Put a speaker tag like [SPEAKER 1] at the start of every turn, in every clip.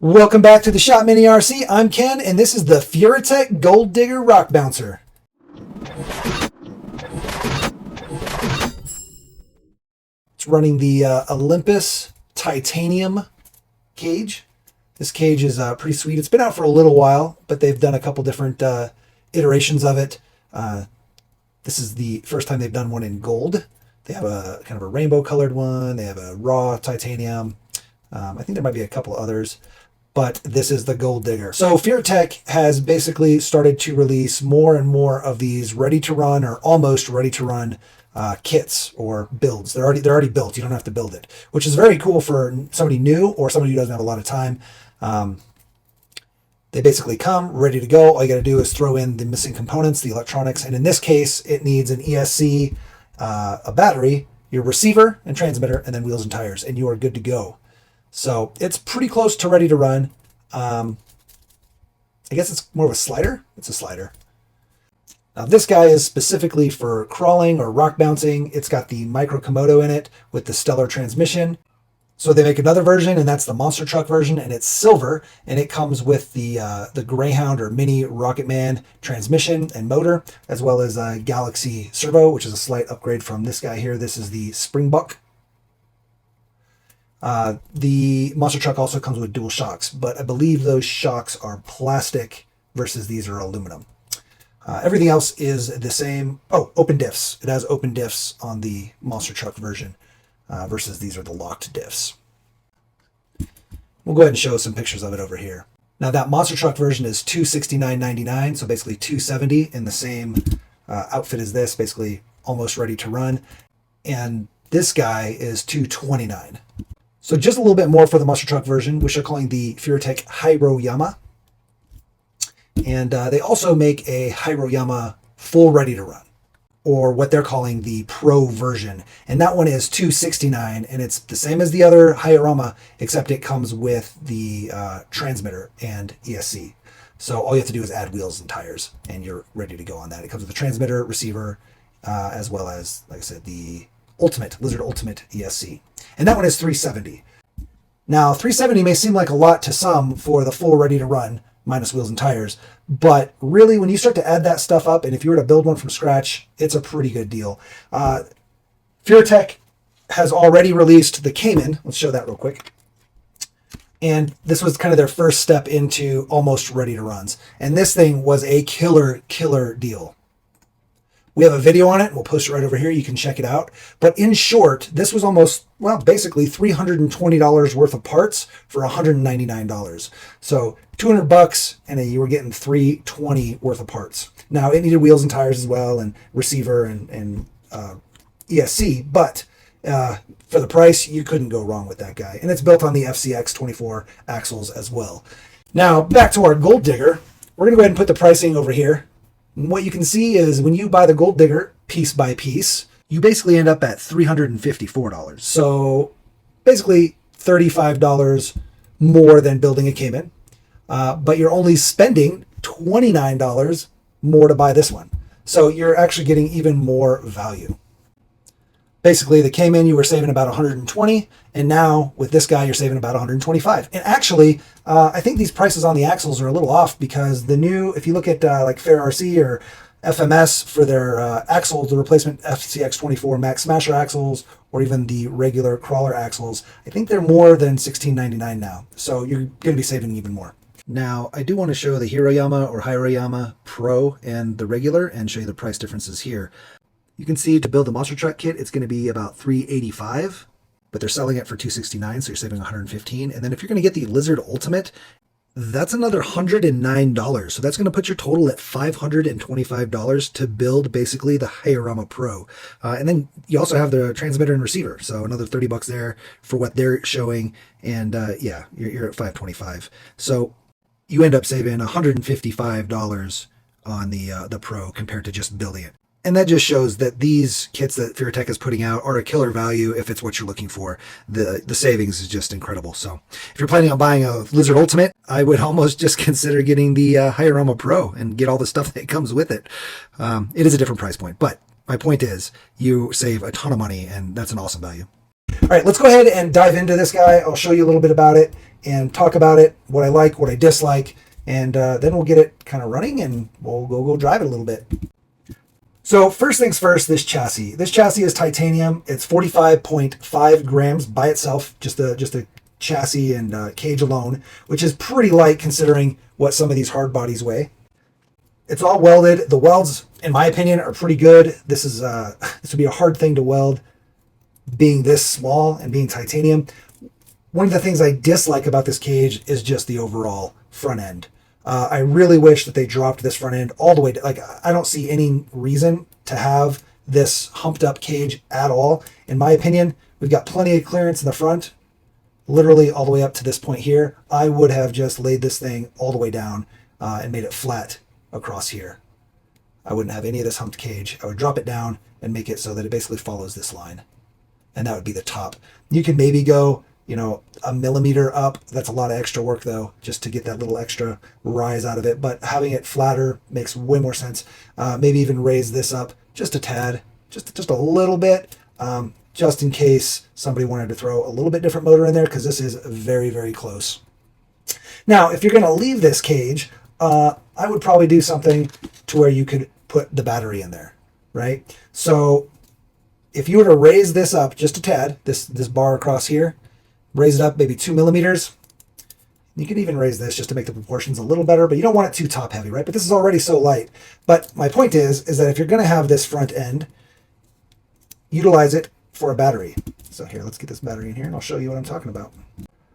[SPEAKER 1] Welcome back to the Shop Mini RC. I'm Ken, and this is the Furitek Gold Digger Rock Bouncer. It's running the Olympus titanium cage. This cage is pretty sweet. It's been out for a little while, but they've done a couple different iterations of it. This is the first time they've done one in gold. They have a kind of a rainbow colored one. They have a raw titanium. I think there might be a couple others, but this is the Gold Digger. So Furitek has basically started to release more and more of these ready to run or almost ready to run kits or builds. They're already built. You don't have to build it, which is very cool for somebody new or somebody who doesn't have a lot of time. They basically come ready to go. All you got to do is throw in the missing components, the electronics, and in this case, it needs an ESC, a battery, your receiver and transmitter, and then wheels and tires, and you are good to go. So it's pretty close to ready to run. I guess it's more of a slider. It's a slider. Now this guy is specifically for crawling or rock bouncing. It's got the Micro Komodo in it with the Stellar transmission. So they make another version, and that's the monster truck version, and it's silver, and it comes with the Greyhound or Mini Rocketman transmission and motor, as well as a Galaxy servo, which is a slight upgrade from this guy here. This is the Springbuck. The monster truck also comes with dual shocks, but I believe those shocks are plastic versus these are aluminum. Everything else is the same. Oh, open diffs. It has open diffs on the monster truck version versus these are the locked diffs. We'll go ahead and show some pictures of it over here. Now that monster truck version is $269.99, so basically $270 in the same outfit as this, basically almost ready to run. And this guy is $229. So just a little bit more for the monster truck version, which they're calling the Furitek Hyroyama. And they also make a Hyroyama full ready to run, or what they're calling the Pro version. And that one is $269, and it's the same as the other Hyroyama, except it comes with the transmitter and ESC. So all you have to do is add wheels and tires, and you're ready to go on that. It comes with the transmitter, receiver, as well as, like I said, the Lizard Ultimate ESC. And that one is $370. Now, $370 may seem like a lot to some for the full ready to run, minus wheels and tires, but really when you start to add that stuff up, and if you were to build one from scratch, it's a pretty good deal. Furitek has already released the Cayman. Let's show that real quick. And this was kind of their first step into almost ready to runs. And this thing was a killer deal. We have a video on it. We'll post it right over here. You can check it out. But in short, this was almost, well, basically $320 worth of parts for $199. So $200 and you were getting $320 worth of parts. Now it needed wheels and tires as well, and receiver and ESC, but for the price, you couldn't go wrong with that guy. And it's built on the Scx24 axles as well. Now back to our Gold Digger. We're gonna go ahead and put the pricing over here. And what you can see is when you buy the Gold Digger piece by piece, you basically end up at $354. So basically $35 more than building a Cayman, but you're only spending $29 more to buy this one. So you're actually getting even more value. Basically, the Cayman, you were saving about $120, and now with this guy, you're saving about $125. And actually, I think these prices on the axles are a little off because the new, if you look at like Fair RC or FMS for their axles, the replacement Scx24 Max Smasher axles, or even the regular crawler axles, I think they're more than $16.99 now. So you're going to be saving even more. Now, I do want to show the Hyroyama or Hyroyama Pro and the regular and show you the price differences here. You can see to build the monster truck kit, it's going to be about $385, but they're selling it for $269, so you're saving $115. And then if you're going to get the Lizard Ultimate, that's another $109. So that's going to put your total at $525 to build basically the Hyroyama Pro. And then you also have the transmitter and receiver, so another $30 there for what they're showing. And yeah, you're at $525. So you end up saving $155 on the Pro compared to just building it. And that just shows that these kits that Furitek is putting out are a killer value if it's what you're looking for. The savings is just incredible. So if you're planning on buying a Lizard Ultimate, I would almost just consider getting the Hyroyama Pro and get all the stuff that comes with it. It is a different price point, but my point is you save a ton of money, and that's an awesome value. All right, let's go ahead and dive into this guy. I'll show you a little bit about it, and talk about it, what I like, what I dislike, and then we'll get it kind of running and we'll go drive it a little bit. So first things first, this chassis. This chassis is titanium. It's 45.5 grams by itself, just a chassis and cage alone, which is pretty light considering what some of these hard bodies weigh. It's all welded. The welds, in my opinion, are pretty good. This would be a hard thing to weld, being this small and being titanium. One of the things I dislike about this cage is just the overall front end. I really wish that they dropped this front end all the way. Like, I don't see any reason to have this humped up cage at all. In my opinion, we've got plenty of clearance in the front, literally all the way up to this point here. I would have just laid this thing all the way down and made it flat across here. I wouldn't have any of this humped cage. I would drop it down and make it so that it basically follows this line. And that would be the top. You could maybe go, you know, a millimeter up. That's a lot of extra work though, just to get that little extra rise out of it. But having it flatter makes way more sense. Maybe even raise this up just a tad, just a little bit, just in case somebody wanted to throw a little bit different motor in there, because this is very, very close. Now, if you're going to leave this cage, I would probably do something to where you could put the battery in there, right? So if you were to raise this up just a tad, this bar across here, raise it up maybe 2 millimeters. You can even raise this just to make the proportions a little better, but you don't want it too top heavy, right? But this is already so light. But my point is that if you're going to have this front end, utilize it for a battery. So here, let's get this battery in here and I'll show you what I'm talking about.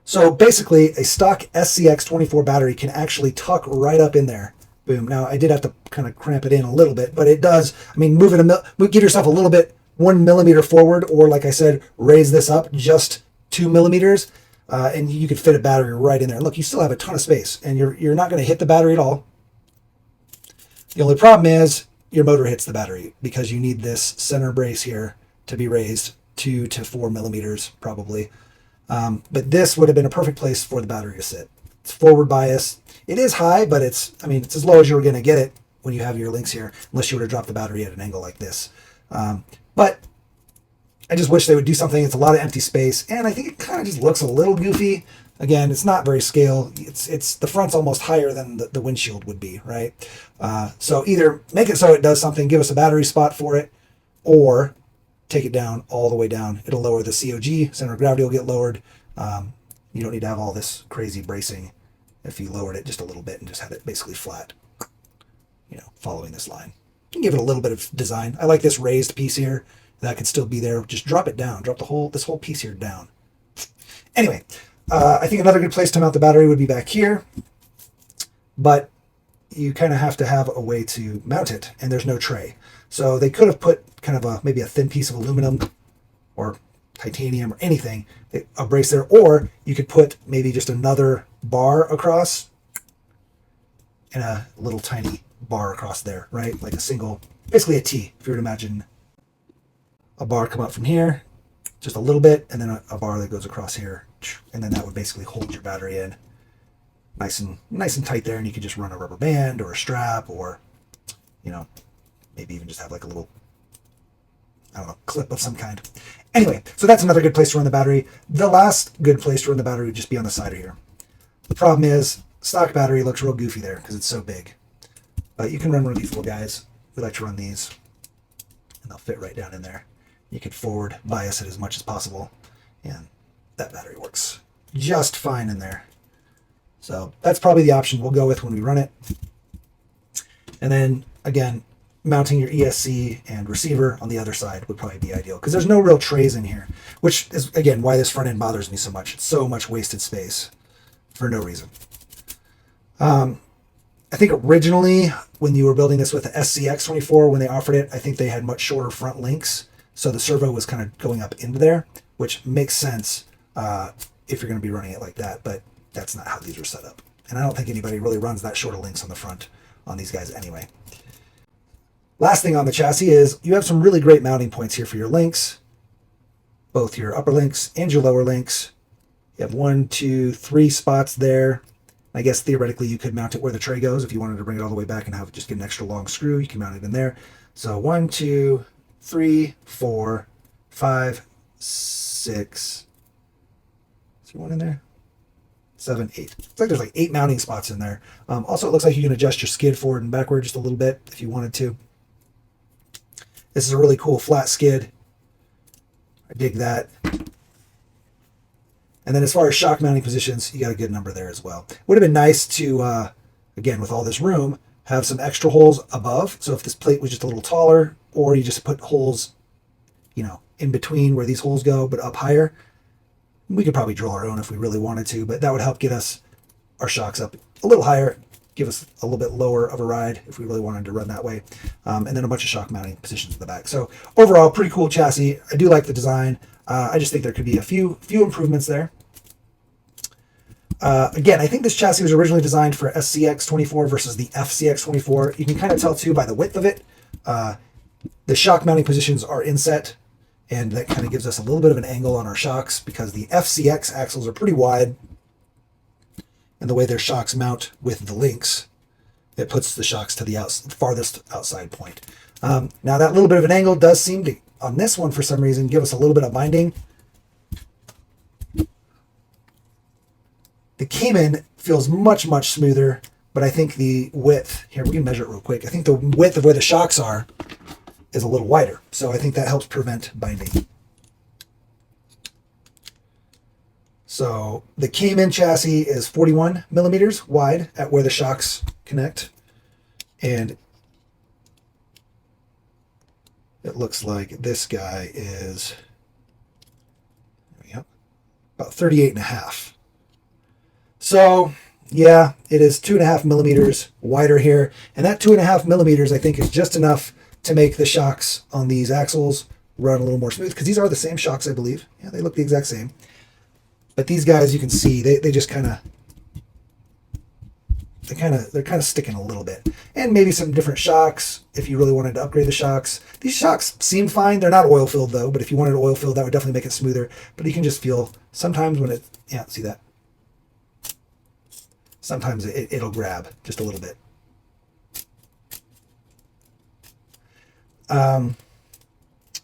[SPEAKER 1] So basically, a stock Scx24 battery can actually tuck right up in there. Boom. Now, I did have to kind of cramp it in a little bit, but it does. I mean, give yourself a little bit, 1 millimeter forward, or like I said, raise this up just 2 millimeters, and you could fit a battery right in there. Look, you still have a ton of space, and you're not going to hit the battery at all. The only problem is your motor hits the battery because you need this center brace here to be raised 2 to 4 millimeters probably. But this would have been a perfect place for the battery to sit. It's forward bias. It is high, but it's as low as you were going to get it when you have your links here, unless you were to drop the battery at an angle like this. But I just wish they would do something. It's a lot of empty space, and I think it kind of just looks a little goofy. Again, it's not very scale. It's the front's almost higher than the windshield would be, right? So either make it so it does something, give us a battery spot for it, or take it down all the way down. It'll lower the COG, center of gravity will get lowered. You don't need to have all this crazy bracing if you lowered it just a little bit and just had it basically flat, you know, following this line. You can give it a little bit of design. I like this raised piece here. That could still be there. Just drop it down. Drop this whole piece here down. Anyway, I think another good place to mount the battery would be back here, but you kind of have to have a way to mount it, and there's no tray. So they could have put kind of maybe a thin piece of aluminum or titanium or anything, a brace there, or you could put maybe just another bar across and a little tiny bar across there, right? Like a single, basically a T, if you were to imagine a bar come up from here, just a little bit, and then a bar that goes across here, and then that would basically hold your battery in nice and tight there, and you could just run a rubber band or a strap, or, you know, maybe even just have like a little, I don't know, clip of some kind. Anyway, so that's another good place to run the battery. The last good place to run the battery would just be on the side of here. The problem is, stock battery looks real goofy there because it's so big. But you can run one of these little guys. We like to run these, and they'll fit right down in there. You can forward bias it as much as possible, and that battery works just fine in there. So that's probably the option we'll go with when we run it. And then, again, mounting your ESC and receiver on the other side would probably be ideal, because there's no real trays in here, which is, again, why this front end bothers me so much. It's so much wasted space for no reason. I think originally, when you were building this with the Scx24, when they offered it, I think they had much shorter front links, so the servo was kind of going up into there, which makes sense if you're going to be running it like that, but that's not how these were set up. And I don't think anybody really runs that short of links on the front on these guys anyway. Last thing on the chassis is you have some really great mounting points here for your links, both your upper links and your lower links. You have 1, 2, 3 spots there. I guess theoretically you could mount it where the tray goes. If you wanted to bring it all the way back and have just get an extra long screw, you can mount it in there. So 1, 2, 3, 4, 5, 6. Is there one in there? 7, 8. Looks like there's like 8 mounting spots in there. Also, it looks like you can adjust your skid forward and backward just a little bit if you wanted to. This is a really cool flat skid. I dig that. And then as far as shock mounting positions, you got a good number there as well. Would have been nice to, again, with all this room, have some extra holes above. So if this plate was just a little taller, or you just put holes, you know, in between where these holes go, but up higher, we could probably drill our own if we really wanted to, but that would help get us our shocks up a little higher, give us a little bit lower of a ride if we really wanted to run that way. And then a bunch of shock mounting positions in the back. So overall, pretty cool chassis. I do like the design. I just think there could be a few improvements there. Again, I think this chassis was originally designed for Scx24 versus the FCX24. You can kind of tell too by the width of it. The shock mounting positions are inset, and that kind of gives us a little bit of an angle on our shocks because the FCX axles are pretty wide, and the way their shocks mount with the links, it puts the shocks to the farthest outside point. Now that little bit of an angle does seem to, on this one for some reason, give us a little bit of binding. The Cayman feels much, much smoother, but I think the width, here we can measure it real quick. I think the width of where the shocks are is a little wider. So I think that helps prevent binding. So the Cayman chassis is 41 millimeters wide at where the shocks connect. And it looks like this guy is, there we go, about 38 and a half. So yeah, it is 2.5 millimeters wider here. And that 2.5 millimeters, I think, is just enough to make the shocks on these axles run a little more smooth, because these are the same shocks, I believe. Yeah, they look the exact same. But these guys, you can see, they just kind of, they're kind of sticking a little bit. And maybe some different shocks if you really wanted to upgrade the shocks. These shocks seem fine. They're not oil filled though, but if you wanted oil filled, that would definitely make it smoother. But you can just feel sometimes when it, yeah, see that? Sometimes it'll grab just a little bit.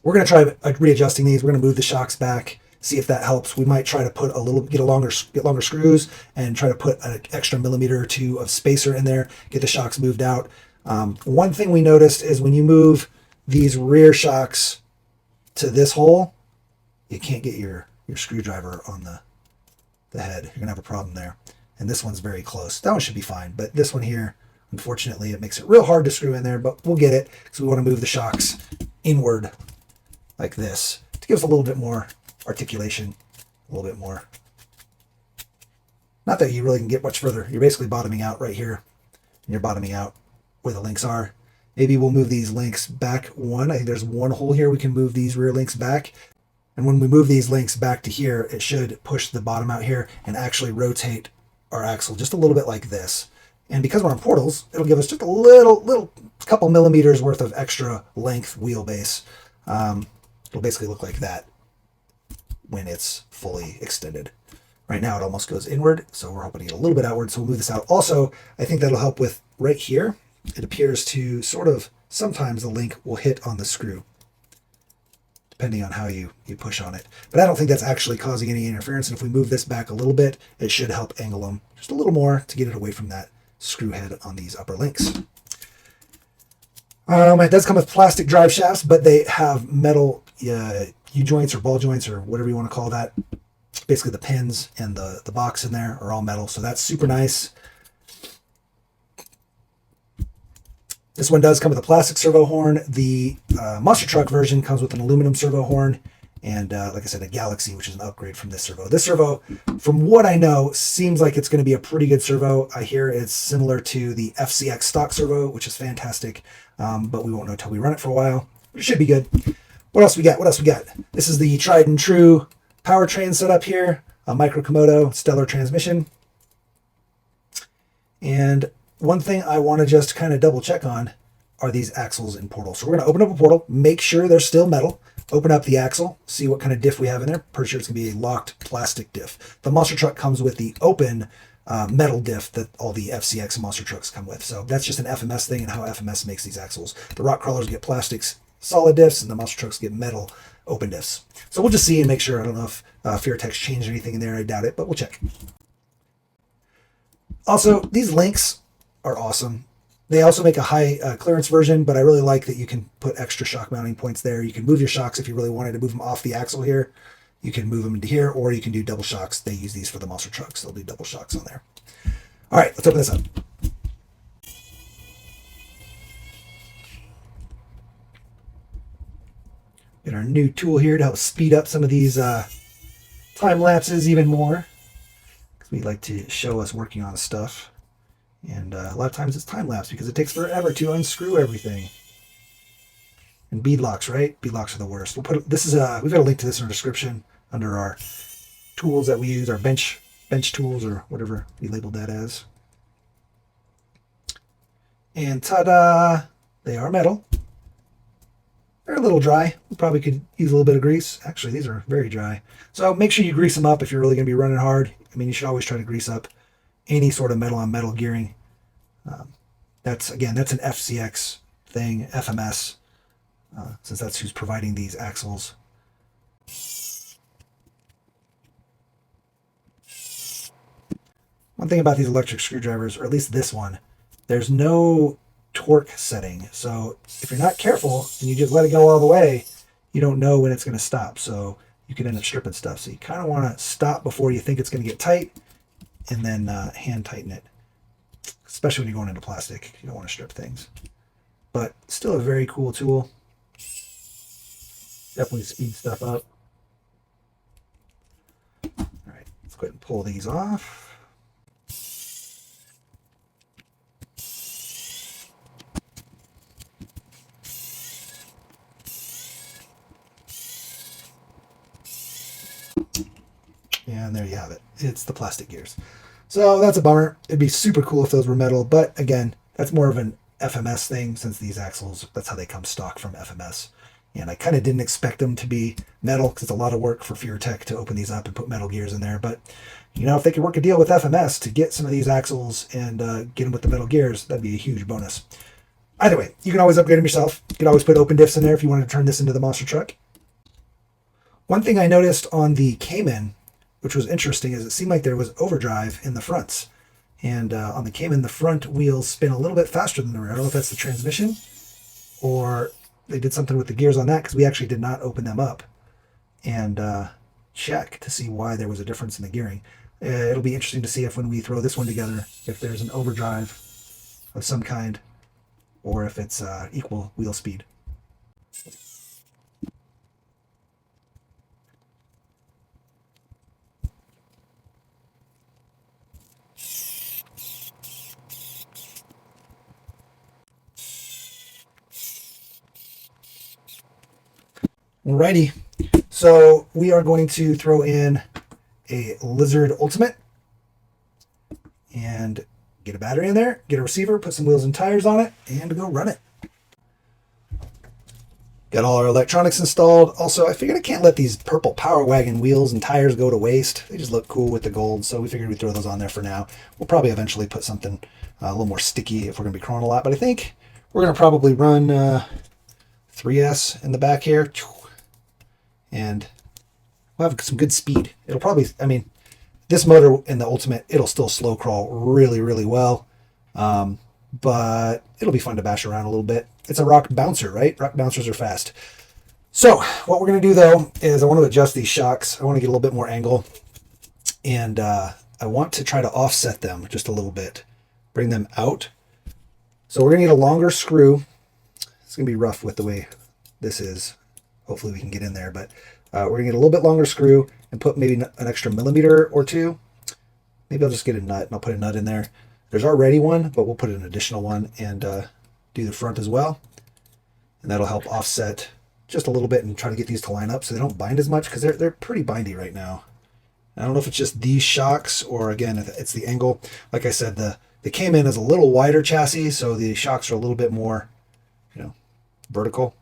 [SPEAKER 1] We're going to try readjusting these. We're going to move the shocks back, see if that helps. We might try to put get longer screws and try to put an extra millimeter or two of spacer in there, get the shocks moved out. One thing we noticed is when you move these rear shocks to this hole, you can't get your screwdriver on the head. You're going to have a problem there. And this one's very close. That one should be fine, but this one here, unfortunately, it makes it real hard to screw in there, but we'll get it because we want to move the shocks inward like this to give us a little bit more articulation, a little bit more. Not that you really can get much further. You're basically bottoming out right here, and you're bottoming out where the links are. Maybe we'll move these links back one. I think there's one hole here. We can move these rear links back. And when we move these links back to here, it should push the bottom out here and actually rotate our axle just a little bit like this. And because we're on portals, it'll give us just a little couple millimeters worth of extra length wheelbase. It'll basically look like that when it's fully extended. Right now it almost goes inward, so we're hoping to get a little bit outward, so we'll move this out. Also, I think that'll help with right here. It appears to sort of, sometimes the link will hit on the screw, depending on how you push on it. But I don't think that's actually causing any interference, and if we move this back a little bit, it should help angle them just a little more to get it away from that screw head on these upper links. It does come with plastic drive shafts, but they have metal U-joints or ball joints or whatever you want to call that. Basically the pins and the box in there are all metal, so that's super nice. This one does come with a plastic servo horn. The monster truck version comes with an aluminum servo horn and, like I said, a Galaxy, which is an upgrade from this servo. This servo, from what I know, seems like it's going to be a pretty good servo. I hear it's similar to the FCX stock servo, which is fantastic, but we won't know until we run it for a while. But it should be good. What else we got? This is the tried and true powertrain setup here, a Micro Komodo Stellar transmission. And one thing I want to just kind of double check on are these axles and portals. So we're going to open up a portal, make sure they're still metal, open up the axle, see what kind of diff we have in there. Pretty sure it's going to be a locked plastic diff. The monster truck comes with the open metal diff that all the FCX monster trucks come with. So that's just an FMS thing and how FMS makes these axles. The rock crawlers get plastics solid diffs and the monster trucks get metal open diffs. So we'll just see and make sure. I don't know if Furitek's changed anything in there. I doubt it, but we'll check. Also, these links are awesome. They also make a high clearance version, but I really like that you can put extra shock mounting points there. You can move your shocks if you really wanted to move them off the axle here. You can move them into here, or you can do double shocks. They use these for the monster trucks. They'll do double shocks on there. All right, let's open this up. Get our new tool here to help speed up some of these time lapses even more, because we like to show us working on stuff. And a lot of times it's time lapse because it takes forever to unscrew everything. And bead locks, right? Bead locks are the worst. We'll put this is we've got a link to this in our description under our tools that we use, our bench tools or whatever we labeled that as. And ta-da! They are metal. They're a little dry. We probably could use a little bit of grease. Actually, these are very dry. So make sure you grease them up if you're really going to be running hard. I mean, you should always try to grease up any sort of metal on metal gearing. That's an FCX thing, FMS, since that's who's providing these axles. One thing about these electric screwdrivers, or at least this one, there's no torque setting. So if you're not careful and you just let it go all the way, you don't know when it's going to stop. So you can end up stripping stuff. So you kind of want to stop before you think it's going to get tight, and then hand tighten it, especially when you're going into plastic. You don't want to strip things. But still a very cool tool. Definitely speeds stuff up. All right, let's go ahead and pull these off. And there you have it. It's the plastic gears. So that's a bummer. It'd be super cool if those were metal, but again, that's more of an FMS thing, since these axles, that's how they come stock from FMS. And I kind of didn't expect them to be metal because it's a lot of work for Furitek to open these up and put metal gears in there. But, you know, if they could work a deal with FMS to get some of these axles and get them with the metal gears, that'd be a huge bonus. Either way, you can always upgrade them yourself. You can always put open diffs in there if you want to turn this into the monster truck. One thing I noticed on the Cayman, which was interesting, is it seemed like there was overdrive in the fronts. And on the Cayman, the front wheels spin a little bit faster than the rear. I don't know if that's the transmission or they did something with the gears on that, because we actually did not open them up and check to see why there was a difference in the gearing. It'll be interesting to see if when we throw this one together, if there's an overdrive of some kind or if it's equal wheel speed. Alrighty, so we are going to throw in a Lizard Ultimate and get a battery in there, get a receiver, put some wheels and tires on it, and go run it. Got all our electronics installed. Also, I figured I can't let these purple Power Wagon wheels and tires go to waste. They just look cool with the gold, so we figured we'd throw those on there for now. We'll probably eventually put something a little more sticky if we're going to be crawling a lot, but I think we're going to probably run 3S in the back here. And we'll have some good speed. It'll probably, I mean, this motor in the Ultimate, it'll still slow crawl really, really well. But it'll be fun to bash around a little bit. It's a rock bouncer, right? Rock bouncers are fast. So what we're going to do, though, is I want to adjust these shocks. I want to get a little bit more angle. And I want to try to offset them just a little bit. Bring them out. So we're going to need a longer screw. It's going to be rough with the way this is. Hopefully we can get in there, but we're going to get a little bit longer screw and put maybe an extra millimeter or two. Maybe I'll just get a nut and I'll put a nut in there. There's already one, but we'll put an additional one and do the front as well. And that'll help offset just a little bit and try to get these to line up so they don't bind as much, because they're pretty bindy right now. I don't know if it's just these shocks or, again, it's the angle. Like I said, the Cayman is a little wider chassis, so the shocks are a little bit more, vertical.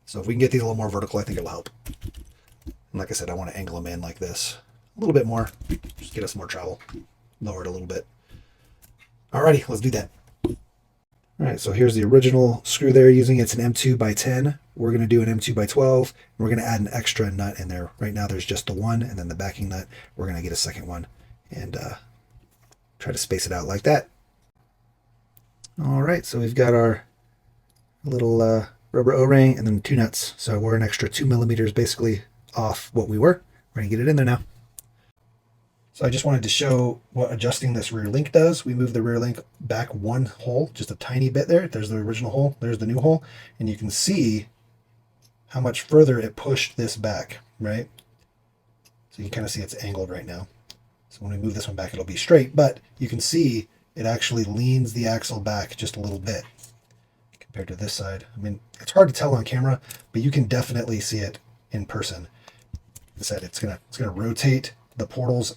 [SPEAKER 1] So if we can get these a little more vertical, I think it'll help. And like I said, I want to angle them in like this. A little bit more. Just get us more travel. Lower it a little bit. Alrighty, let's do that. Alright, so here's the original screw there using. It's an M2 by 10. We're going to do an M2 by 12. And we're going to add an extra nut in there. Right now there's just the one, and then the backing nut. We're going to get a second one and Try to space it out like that. All right, so we've got our little rubber O-ring and then 2 nuts. So we're an extra 2 millimeters basically off what we were. We're gonna get it in there now. So I just wanted to show what adjusting this rear link does. We move the rear link back 1 hole, just a tiny bit there. There's the original hole, there's the new hole. And you can see how much further it pushed this back, right? So you can kind of see it's angled right now. So when we move this one back, it'll be straight, but you can see it actually leans the axle back just a little bit compared to this side. I mean, it's hard to tell on camera, but you can definitely see it in person. Like I said, it's gonna rotate the portals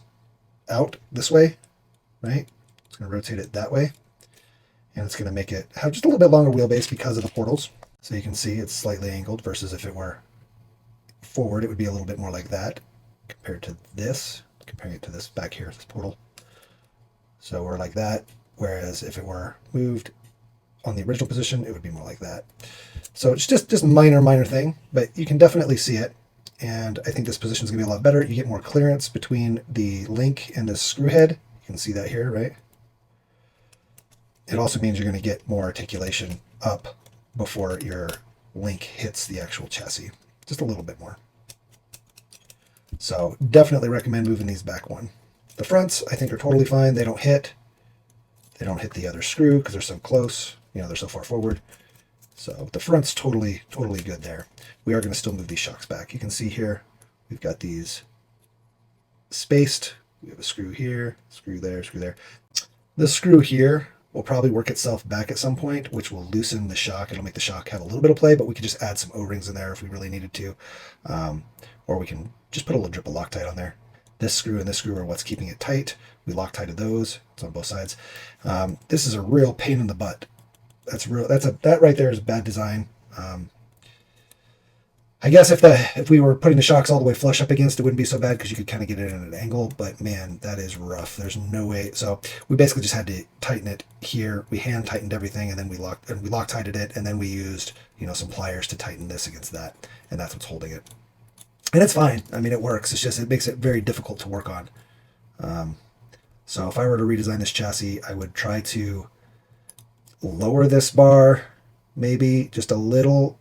[SPEAKER 1] out this way, right? It's gonna rotate it that way, and it's gonna make it have just a little bit longer wheelbase because of the portals. So you can see it's slightly angled versus if it were forward, it would be a little bit more like that compared to this, comparing it to this back here, this portal. So we're like that, whereas if it were moved on the original position, it would be more like that. So it's just minor thing, but you can definitely see it. And I think this position is going to be a lot better. You get more clearance between the link and the screw head. You can see that here, right? It also means you're going to get more articulation up before your link hits the actual chassis. Just a little bit more. So definitely recommend moving these back 1. The fronts, I think, are totally fine. They don't hit the other screw because they're so close. You know, they're so far forward. So the front's totally good there. We are going to still move these shocks back. You can see here, we've got these spaced. We have a screw here, screw there, screw there. This screw here will probably work itself back at some point, which will loosen the shock. It'll make the shock have a little bit of play, but we could just add some O-rings in there if we really needed to. Or we can just put a little drip of Loctite on there. This screw and this screw are what's keeping it tight. We Loctited those. It's on both sides. This is a real pain in the butt. That right there is bad design. I guess if we were putting the shocks all the way flush up against, it wouldn't be so bad because you could kind of get it at an angle, but man, that is rough. There's no way. So we basically just had to tighten it here. We hand tightened everything, and then we Loctited it, and then we used, you know, some pliers to tighten this against that, and that's what's holding it. And it's fine. I mean, it works. It's just, it makes it very difficult to work on. So if I were to redesign this chassis, I would try to lower this bar maybe just a little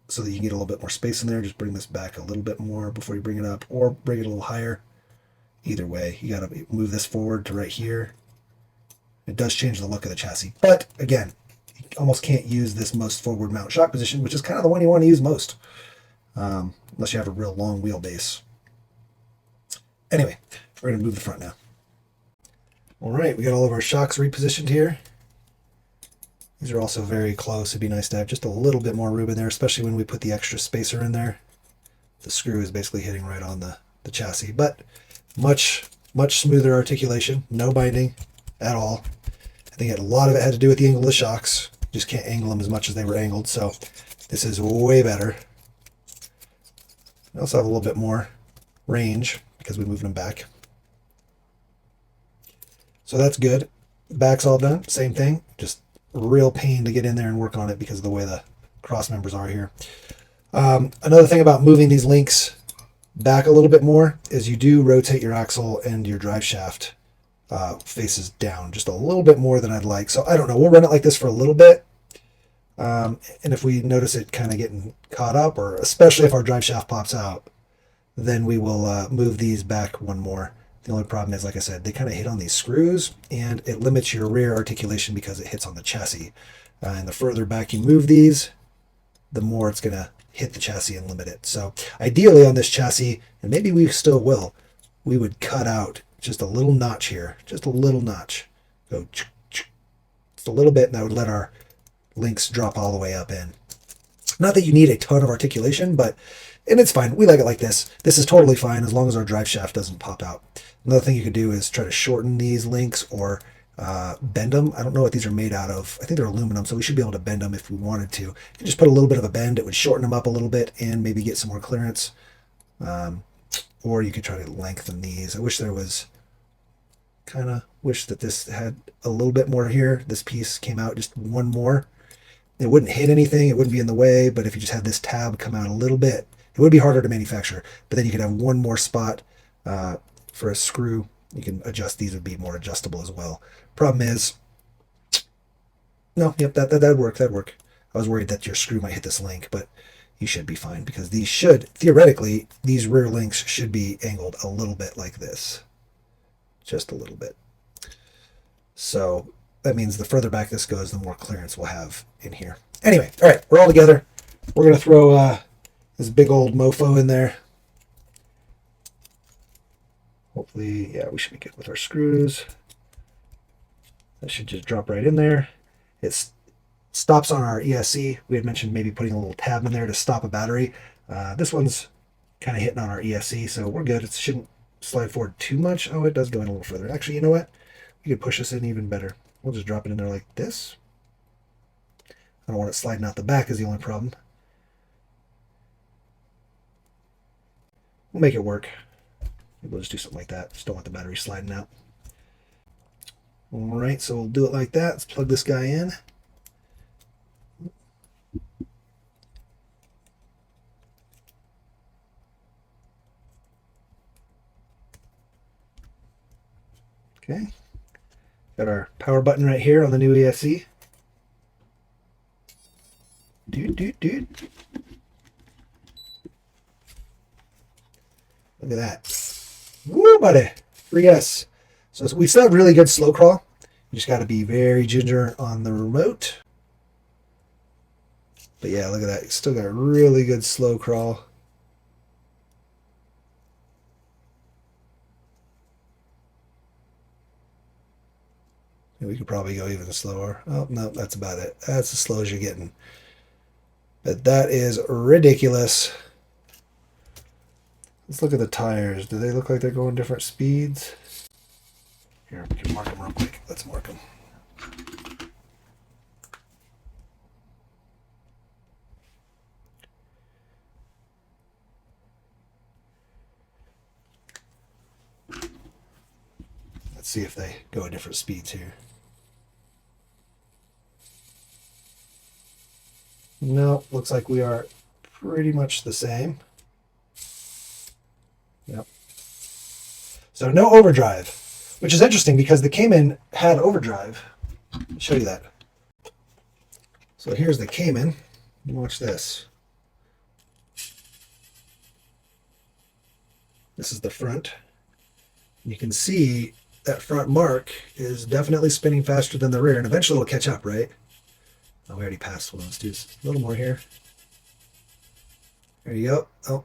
[SPEAKER 1] so that you can get a little bit more space in there. Just bring this back a little bit more before you bring it up, or bring it a little higher. Either way, you got to move this forward to right here. It does change the look of the chassis, but again, you almost can't use this most forward mount shock position, which is kind of the one you want to use most, unless you have a real long wheelbase. Anyway, we're going to move the front now. All right, we got all of our shocks repositioned here. These are also very close. It'd be nice to have just a little bit more room in there, especially when we put the extra spacer in there. The screw is basically hitting right on the chassis, but much smoother articulation, no binding at all. I think a lot of it had to do with the angle of the shocks. Just can't angle them as much as they were angled, so this is way better. We also have a little bit more range because we moved them back. So that's good. Back's all done, same thing, just real pain to get in there and work on it because of the way the cross members are here. Another thing about moving these links back a little bit more is you do rotate your axle and your drive shaft faces down just a little bit more than I'd like. So I don't know, we'll run it like this for a little bit. And if we notice it kind of getting caught up, or especially if our drive shaft pops out, then we will move these back one more. The only problem is, like I said, they kind of hit on these screws, and it limits your rear articulation because it hits on the chassis. And the further back you move these, the more it's going to hit the chassis and limit it. So ideally on this chassis, and maybe we still will, we would cut out just a little notch here, just a little notch. Go just a little bit, and that would let our links drop all the way up in. Not that you need a ton of articulation, but, and it's fine. We like it like this. This is totally fine as long as our drive shaft doesn't pop out. Another thing you could do is try to shorten these links or bend them. I don't know what these are made out of. I think they're aluminum, so we should be able to bend them if we wanted to. You can just put a little bit of a bend. It would shorten them up a little bit and maybe get some more clearance. Or you could try to lengthen these. I wish there was, kind of wish that this had a little bit more here. This piece came out just one more. It wouldn't hit anything. It wouldn't be in the way, but if you just had this tab come out a little bit, it would be harder to manufacture. But then you could have one more spot for a screw You can adjust, these would be more adjustable as well. Problem is, no, yep, that'd work, that'd work. I was worried that your screw might hit this link, but you should be fine because these should, theoretically, these rear links should be angled a little bit like this. Just a little bit. So that means the further back this goes, the more clearance we'll have in here. Anyway, all right, we're all together. We're going to throw this big old mofo in there. Hopefully, yeah, we should be good with our screws. That should just drop right in there. It stops on our ESC. We had mentioned maybe putting a little tab in there to stop a battery. This one's kind of hitting on our ESC, so we're good. It shouldn't slide forward too much. Oh, it does go in a little further. Actually, you know what? We could push this in even better. We'll just drop it in there like this. I don't want it sliding out the back is the only problem. We'll make it work. Maybe we'll just do something like that. Just don't want the battery sliding out. All right, so we'll do it like that. Let's plug this guy in. Okay. Got our power button right here on the new ESC. Dude. Look at that. Woo, buddy. 3S. So we still have really good slow crawl. You just got to be very ginger on the remote. But yeah, look at that. Still got really good slow crawl. We could probably go even slower. Oh, no, that's about it. That's as slow as you're getting. But that is ridiculous. Let's look at the tires. Do they look like they're going different speeds? Here, we can mark them real quick. Let's mark them. Let's see if they go at different speeds here. No, looks like we are pretty much the same. Yep. So no overdrive, which is interesting because the Cayman had overdrive. I'll show you that. So here's the Cayman. Watch this. This is the front. You can see that front mark is definitely spinning faster than the rear, and eventually it'll catch up, right? Oh, we already passed one. Let's do a little more here. There you go. Oh,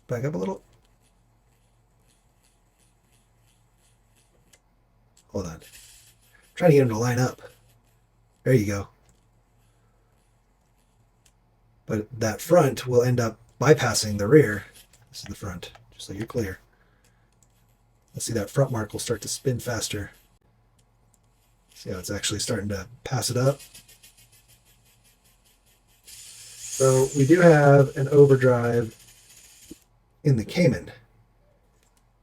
[SPEAKER 1] back up a little. Hold on. I'm trying to get them to line up. There you go. But that front will end up bypassing the rear. This is the front, just so you're clear. Let's see, that front mark will start to spin faster. See how it's actually starting to pass it up? So we do have an overdrive in the Cayman.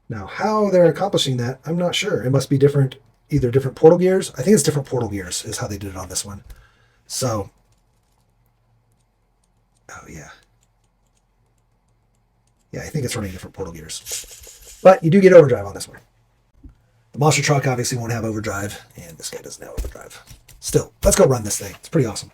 [SPEAKER 1] Now, how they're accomplishing that, I'm not sure. It must be different, either different portal gears. I think it's different portal gears is how they did it on this one. So, oh yeah. Yeah, I think it's running different portal gears. But you do get overdrive on this one. The monster truck obviously won't have overdrive, and this guy doesn't have overdrive. Still, let's go run this thing. It's pretty awesome.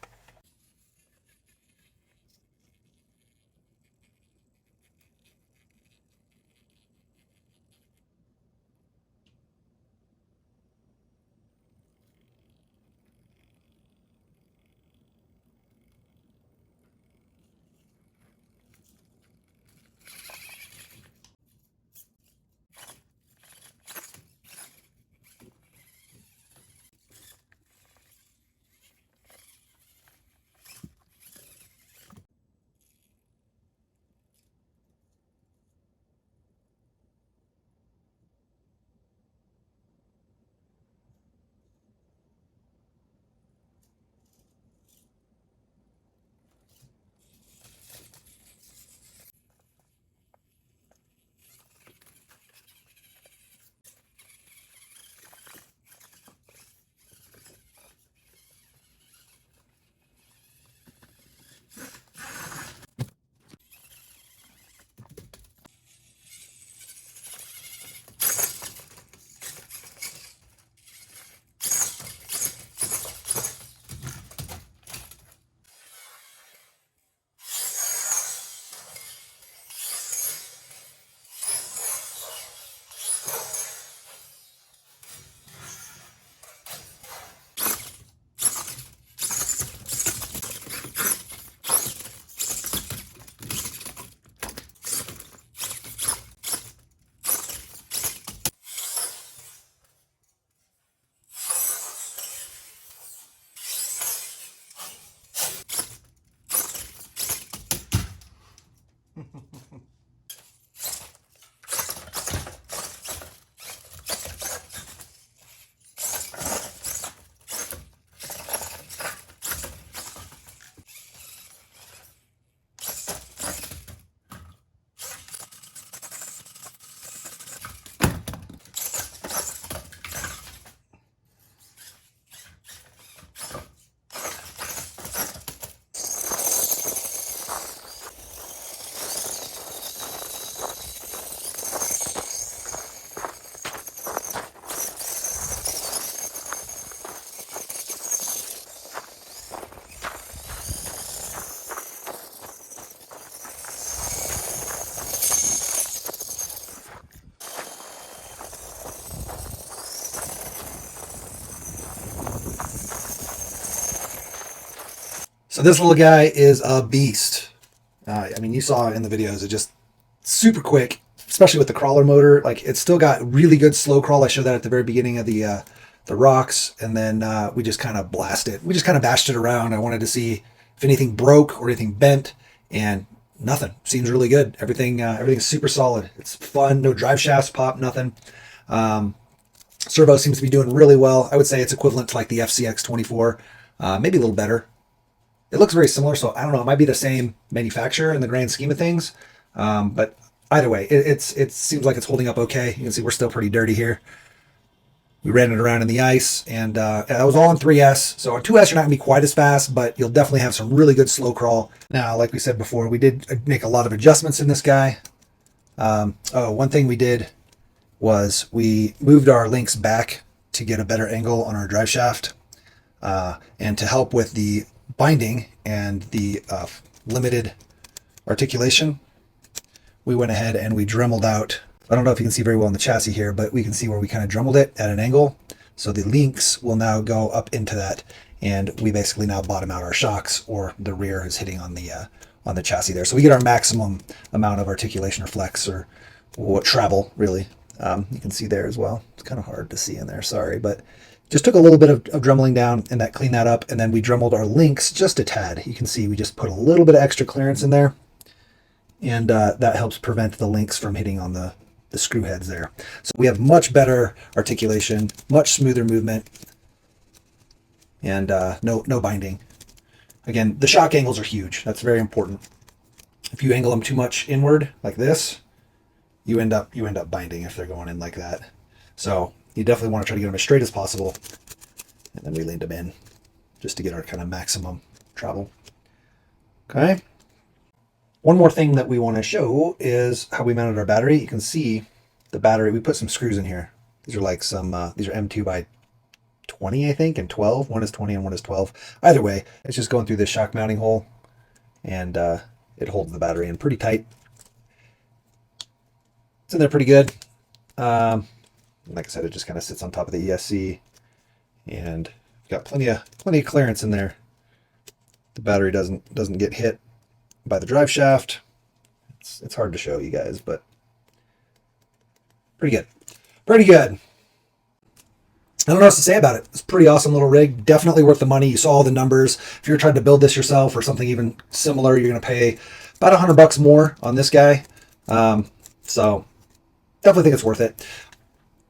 [SPEAKER 1] So this little guy is a beast. I mean, you saw in the videos, it just super quick, especially with the crawler motor. Like, it's still got really good slow crawl. I showed that at the very beginning of the rocks, and then we just kind of blasted. We just kind of bashed it around. I wanted to see if anything broke or anything bent, and nothing. Seems really good. Everything's super solid. It's fun. No drive shafts pop, nothing. Servo seems to be doing really well. I would say it's equivalent to like the Scx24, maybe a little better. It looks very similar, so I don't know. It might be the same manufacturer in the grand scheme of things, but either way, it seems like it's holding up okay. You can see we're still pretty dirty here. We ran it around in the ice, and that was all on 3S. So on 2S, you're not going to be quite as fast, but you'll definitely have some really good slow crawl. Now, like we said before, we did make a lot of adjustments in this guy. One thing we did was we moved our links back to get a better angle on our drive shaft, and to help with the binding and the limited articulation, we went ahead and we dremeled out. I don't know if you can see very well in the chassis here, but we can see where we kind of dremeled it at an angle. So the links will now go up into that, and we basically now bottom out our shocks, or the rear is hitting on the chassis there. So we get our maximum amount of articulation or flex or travel, really. You can see there as well. It's kind of hard to see in there, sorry, but just took a little bit of dremeling down and that cleaned that up, and then we dremeled our links just a tad. You can see we just put a little bit of extra clearance in there, and that helps prevent the links from hitting on the screw heads there. So we have much better articulation, much smoother movement, and no binding. Again, the shock angles are huge. That's very important. If you angle them too much inward like this, you end up binding if they're going in like that. So you definitely want to try to get them as straight as possible. And then we leaned them in just to get our kind of maximum travel. Okay. One more thing that we want to show is how we mounted our battery. You can see the battery. We put some screws in here. These are like some, these are M2 by 20, I think, and 12. One is 20 and one is 12. Either way, it's just going through this shock mounting hole, and it holds the battery in pretty tight. It's in there pretty good. Like I said, it just kind of sits on top of the ESC, and got plenty of clearance in there. The battery doesn't get hit by the drive shaft. It's hard to show you guys, but pretty good. I don't know what else to say about it. It's a pretty awesome little rig. Definitely worth the money. You saw all the numbers. If you're trying to build this yourself or something even similar, you're going to pay about $100 more on this guy. So definitely think it's worth it.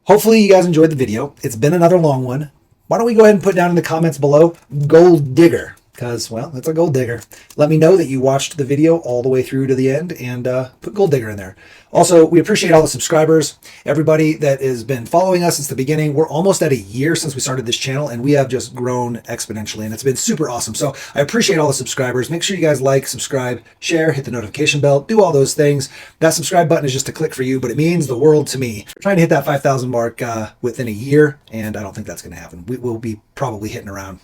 [SPEAKER 1] Hopefully you guys enjoyed the video. It's been another long one. Why don't we go ahead and put down in the comments below, Gold Digger, because, well, it's a gold digger. Let me know that you watched the video all the way through to the end, and put Gold Digger in there. Also, we appreciate all the subscribers, everybody that has been following us since the beginning. We're almost at a year since we started this channel, and we have just grown exponentially, and it's been super awesome. So I appreciate all the subscribers. Make sure you guys like, subscribe, share, hit the notification bell, do all those things. That subscribe button is just a click for you, but it means the world to me. We're trying to hit that 5,000 mark within a year, and I don't think that's going to happen. We will be probably hitting around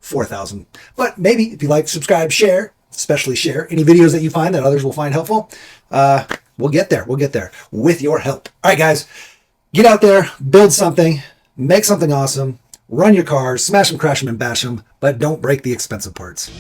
[SPEAKER 1] 4,000. But maybe if you like, subscribe, share, especially share any videos that you find that others will find helpful. We'll get there. We'll get there with your help. All right, guys, get out there, build something, make something awesome, run your cars, smash them, crash them, and bash them, but don't break the expensive parts.